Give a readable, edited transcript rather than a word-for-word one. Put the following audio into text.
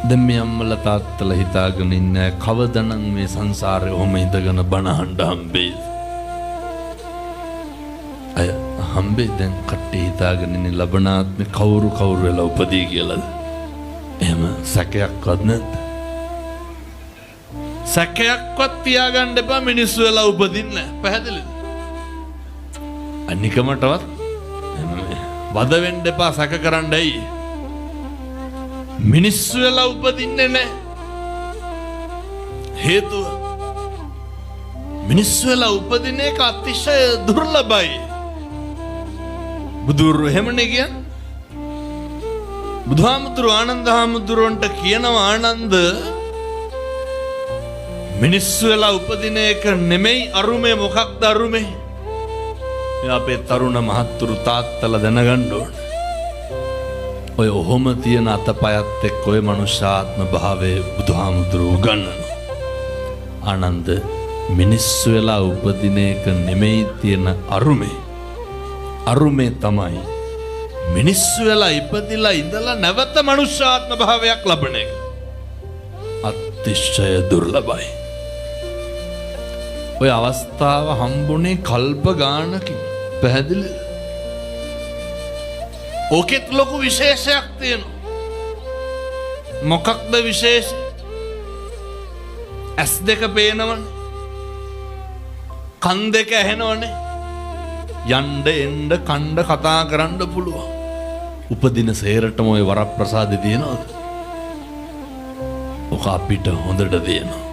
දැන් මේ අම්මලා තාත්තලා හිතාගෙන ඉන්නේ කවදනම් මේ සංසාරේ ඔහොම ඉඳගෙන බණ අහන්න හම්බෙයි. අය හම්බෙයි දැන් කට්ටිය හිතාගෙන ඉන්නේ ලබනාත්මේ කවුරු වෙලා උපදී කියලාද? එහෙම සැකයක්වත් නැද්ද? සැකයක්වත් තියාගන්න එපා මිනිස්සු වෙලා උපදින්න. පැහැදිලිද? අනිකමටවත් වද වෙන්න එපා සැක කරන්න ඇයි? මිනිස්සු වෙලා උපදින්නේ නැහැ. හේතුව මිනිස්සු වෙලා උපදින එක අතිශය දුර්ලභයි. බුදුරු එහෙමනේ කියන්නේ. බුදුහාමුදුරු ආනන්ද හාමුදුරුවන්ට කියනවා ආනන්ද මිනිස්සු වෙලා උපදින එක නෙමෙයි අරුමේ. මොකක්ද අරුමේ? මේ අපේ තරුණ මහත්තුරු තාත්තලා දැනගන්න ඕන. ඔය ඔහොම තියෙන අතපයත් එක්ක ඔය මනුෂ්‍යාත්ම භාවයේ බුදුහාමුදුරු උගන්වනවා. ආනන්ද මිනිස්සු වෙලා උපදින එක නෙමෙයි තියෙන අරුමේ. අරුමේ තමයි මිනිස්සු වෙලා ඉපදිලා ඉඳලා නැවත මනුෂ්‍යාත්ම භාවයක් ලබන එක. අතිශය දුර්ලභයි. ඔය අවස්ථාව හම්බුනේ කල්ප ගානකින්. පැහැදිලිද? ඕකෙත් ලොකු විශේෂයක් තියෙනවා. මොකක්ද විශේෂය? ඇස් දෙක පේනවනේ. කන් දෙක ඇහෙනවනේ. යන්න එන්න කණ්ඩ කතා කරන්න පුළුවන්. උපදින සේරටම ওই වරප්‍රසාදේ තියෙනවද? ඔක අපිට හොඳට දෙනවා.